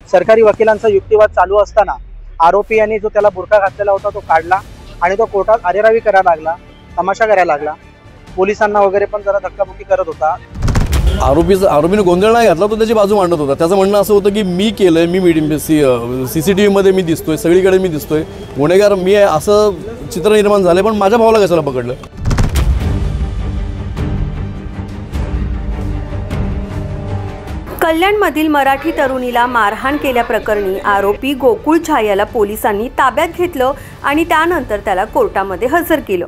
सरकारी वकिलांचा युक्तिवाद चालू असताना आरोपी यांनी जो त्याला बुरखा घातलेला होता तो काढला आणि तो कोर्टात अरेरावी करायला लागला, तमाशा करायला लागला, पोलिसांना वगैरे पण जरा धक्काबुक्की करत होता। आरोपीने गोंधळ नाही घातला, तो त्याची बाजू मांडत होता। त्याचं म्हणणं असं होतं की मी केलंय, मी CCTV मध्ये मी दिसतोय, सगळीकडे मी दिसतोय, गुन्हेगार मी आहे असं चित्र निर्माण झालंय, पण माझ्या भावाला कशाला पकडलं? कल्याणमधील मराठी तरुणीला मारहाण केल्याप्रकरणी आरोपी गोकुळ झा याला पोलिसांनी ताब्यात घेतलं आणि त्यानंतर त्याला कोर्टामध्ये हजर केलं।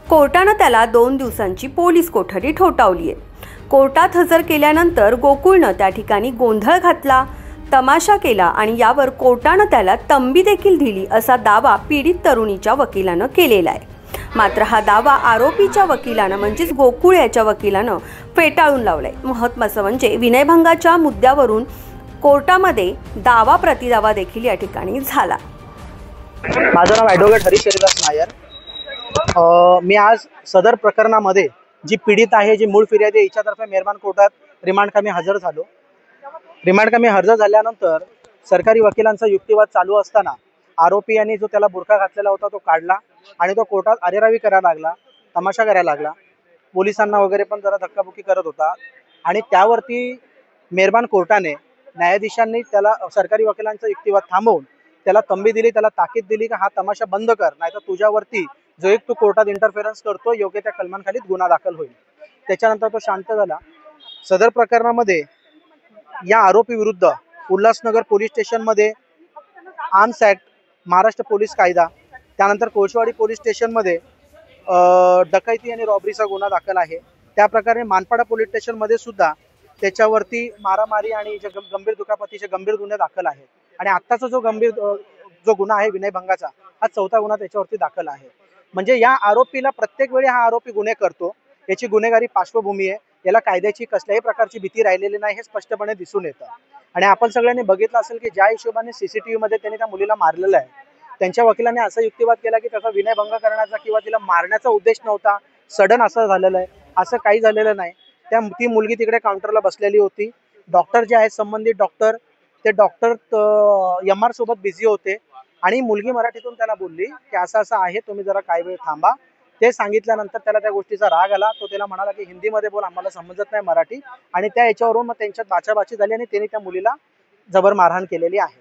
कोर्टानं त्याला 2 दिवसांची पोलीस कोठडी ठोठावली आहे। कोर्टात हजर केल्यानंतर गोकुळनं त्या ठिकाणी गोंधळ घातला, तमाशा केला आणि यावर कोर्टानं त्याला तंबी देखील दिली असा दावा पीडित तरुणीच्या वकिलानं केलेला आहे। मात्र हा दावा आरोपीच्या वकिलानं म्हणजेच गोकुळ याच्या वकिलानं फेटाळून लावलाय। महत्त्वाचं म्हणजे विनयभंगाच्या मुद्द्यावरून कोर्टामध्ये दावा प्रतिदावा देखील या ठिकाणी झाला। माझं नाव ॲडव्होकेट हरीश हरिदास नायर। मी आज सदर प्रकरणामध्ये जी पीडित आहे, जी मूळ फिर्यादी आहे, हिच्यातर्फे मेहरबान कोर्टात रिमांडकामी हजर झालो। रिमांडकामी हजर झाल्यानंतर सरकारी वकिलांचा युक्तिवाद चालू असताना आरोपी यांनी जो त्याला बुरखा घातलेला होता तो काढला आणि तो कोर्टात अरेरावी करायला लागला, तमाशा करायला लागला, पोलिसांना वगैरे पण जरा धक्काबुक्की करत होता आणि त्यावरती मेहरबान कोर्टाने न्यायाधीशांनी त्याला सरकारी वकिलांचा युक्तिवाद थांबवून त्याला तंबी दिली, त्याला ताकीद दिली की हा तमाशा बंद कर, नाहीतर तुझ्यावरती जो एक तू कोर्टात इंटरफेरन्स करतो योग्य त्या कलमांखाली गुन्हा दाखल होईल। त्याच्यानंतर तो शांत झाला। सदर प्रकरणामध्ये या आरोपी विरुद्ध उल्हासनगर पोलीस स्टेशनमध्ये आर्म्स ॲक्ट, महाराष्ट्र पोलीस कायदा, त्यानंतर कोळशेवाडी पोलीस स्टेशनमध्ये डकैती आणि रॉबरीचा गुन्हा दाखल आहे। त्या प्रकारे मानपाडा पोलीस स्टेशनमध्ये सुद्धा त्याच्यावरती मारामारी आणि गंभीर दुखापतीचे गंभीर गुन्हे दाखल आहेत आणि आत्ताचा जो गुन्हा आहे विनयभंगाचा, हा 4था गुन्हा त्याच्यावरती दाखल आहे। म्हणजे या आरोपीला प्रत्येक वेळी हा आरोपी गुन्हे करतो, याची गुन्हेगारी पार्श्वभूमी आहे, याला कायद्याची कसल्याही प्रकारची भीती राहिलेली नाही हे स्पष्टपणे दिसून येतं। आणि आपण सगळ्यांनी बघितलं असेल की ज्या हिशोबाने CCTV मध्ये त्यांनी त्या मुलीला मारलेलं आहे, त्यांच्या वकिलांनी असा युक्तिवाद केला की त्याचा विनयभंग करण्याचा किंवा तिला मारण्याचा उद्देश नव्हता, सडन असं झालेलं आहे, असं काही झालेलं नाही। ती मुलगी तिकडे काउंटरला बसलेली होती, डॉक्टर जे आहेत संबंधित डॉक्टर, ते डॉक्टर MR सोबत बिझी होते आणि मुलगी मराठीतून त्याला बोलली की असं असं आहे, तुम्ही जरा काही वेळ थांबा। ते सांगितल्यानंतर त्याला त्या गोष्टीचा राग आला, तो त्याला म्हणाला की हिंदीमध्ये बोल, आम्हाला समजत नाही मराठी, आणि त्या याच्यावरून मग त्यांच्यात बाचाबाची झाली आणि त्यांनी त्या मुलीला जबर मारहाण केलेली आहे।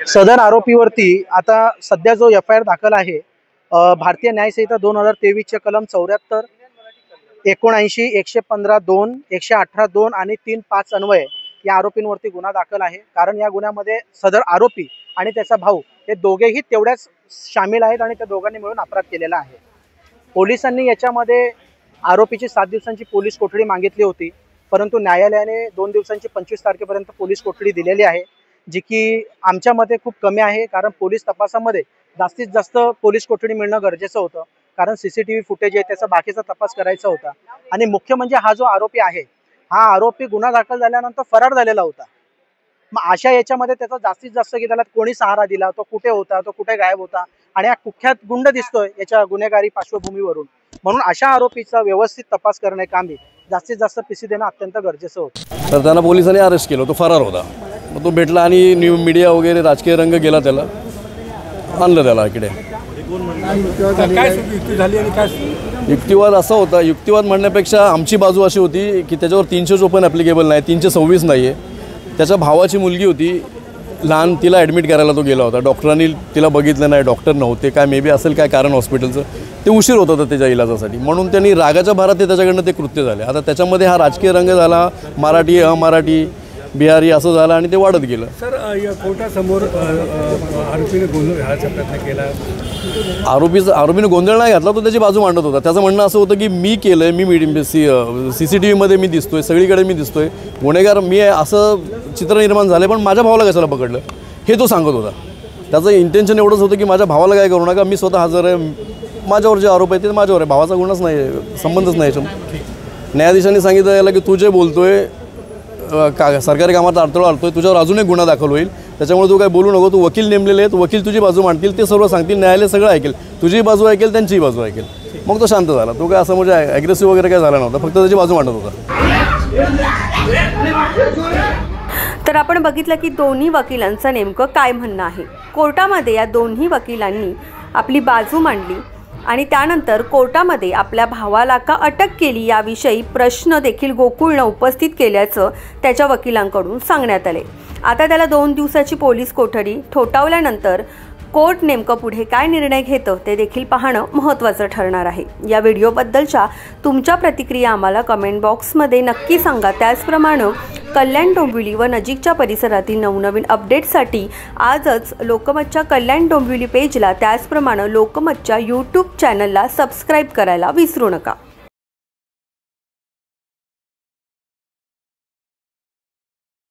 सदर आरोपीवरती आता सध्या जो FIR दाखल आहे भारतीय न्याय संहिता 2023 चे कलम 74, 79, 115(2), 118(2) आणि 3(5) अन्वये या आरोपींवरती गुन्हा दाखल आहे। कारण या गुन्ह्यामध्ये सदर आरोपी आणि त्याचा भाऊ हे दोघेही तेवढ्याच सामील आहेत आणि त्या दोघांनी मिळून अपराध केलेला आहे। पोलिसांनी याच्यामध्ये आरोपीची 7 दिवसांची पोलीस कोठडी मागितली होती, परंतु न्यायालयाने 2 दिवसांची 25 तारखेपर्यंत पोलीस कोठडी दिलेली आहे, जी की आमच्या मते खूप कमी आहे। कारण पोलीस तपासामध्ये जास्तीत जास्त पोलीस कोठडी मिळणं गरजेचं होतं, कारण CCTV फुटेज आहे त्याचा बाकीचा तपास करायचा होता। आणि मुख्य म्हणजे हा जो आरोपी आहे, हा आरोपी गुन्हा दाखल झाल्यानंतर फरार झालेला होता। मग अशा याच्यामध्ये त्याचा जास्तीत जास्त की त्याला कोणी सहारा दिला, तो कुठे होता, तो कुठे गायब होता, आणि हा कुख्यात गुंड दिसतोय याच्या गुन्हेगारी पार्श्वभूमीवरून, म्हणून अशा आरोपीचा व्यवस्थित तपास करणे कामी जास्तीत जास्त PC देणं अत्यंत गरजेचं होतं। तर त्यांना पोलिसांनी अरेस्ट केलं, तो फरार होता। मग तो भेटला आणि मीडिया वगैरे राजकीय रंग गेला, त्याला आणलं त्याला इकडे। युक्तिवाद असा होता, युक्तिवाद म्हणण्यापेक्षा आमची बाजू अशी होती की त्याच्यावर 300 पण ॲप्लिकेबल नाही, 326 नाही आहे। त्याच्या भावाची मुलगी होती लहान, तिला ॲडमिट करायला तो गेला होता, डॉक्टरांनी तिला बघितलं नाही, डॉक्टर नव्हते, काय मे बी असेल काय कारण हॉस्पिटलचं, ते उशीर होत होतं त्याच्या इलाजासाठी, म्हणून त्यांनी रागाच्या भारात ते त्याच्याकडनं ते कृत्य झाले। आता त्याच्यामध्ये हा राजकीय रंग झाला, मराठी अमराठी बिहारी असं झालं आणि ते वाढत गेलं। सर, या कोर्टासमोर आरोपीने गोंधळ घालायचा प्रयत्न केला, आरोपीने गोंधळ नाही घातला, तो त्याची बाजू मांडत होता। त्याचं म्हणणं असं होतं की मी केलंय, मी CCTV मध्ये मी दिसतोय, सगळीकडे मी दिसतोय, गुन्हेगार मी आहे असं चित्र निर्माण झाले, पण माझ्या भावाला कशाला पकडलं हे तो सांगत होता। त्याचं इंटेन्शन एवढंच होतं की माझ्या भावाला काय करू नका, मी स्वतः हजर आहे, माझ्यावर जे आरोप आहे ते माझ्यावर आहे, भावाचा गुन्हाच नाही, संबंधच नाही। न्यायाधीशांनी सांगितलं याला की तू जे बोलतोय सरकारी कामात अडथळा आणतोय, तुझ्यावर अजून एक गुन्हा दाखल होईल, त्याच्यामुळे तू काय बोलू नको, तू वकील नेमलेले आहेत, वकील तुझी बाजू मांडतील, ते सर्व सांगतील, न्यायालय सगळं ऐकेल, तुझी बाजू ऐकेल, त्यांचीही बाजू ऐकेल। मग तो शांत झाला. तो काय असं म्हणजे ॲग्रेसिव्ह वगैरे काय झाला नव्हता, फक्त त्याची बाजू मांडत होता. तर आपण बघितलं की दोन्ही वकिलांचं नेमकं काय म्हणणं आहे. कोर्टामध्ये या दोन्ही वकिलांनी आपली बाजू मांडली आणि त्यानंतर कोर्टामध्ये आपल्या भावाला का अटक केली याविषयी प्रश्न देखील गोकुळनं उपस्थित केल्याचं त्याच्या वकिलांकडून सांगण्यात आले. आता त्याला 2 दिवसाची पोलीस कोठडी ठोठावल्यानंतर कोर्ट नेमकं पुढे काय निर्णय घेतं ते देखील पाहणं महत्त्वाचं ठरणार आहे. या व्हिडिओबद्दलच्या तुमच्या प्रतिक्रिया आम्हाला कमेंट बॉक्समध्ये नक्की सांगा. त्याचप्रमाणे कल्याण डोंबिवली व नजीकच्या परिसरातील नवनवीन अपडेट्ससाठी आजच लोकमतच्या कल्याण डोंबिवली पेजला त्याचप्रमाणे लोकमतच्या यूट्यूब चॅनलला सबस्क्राईब करायला विसरू नका.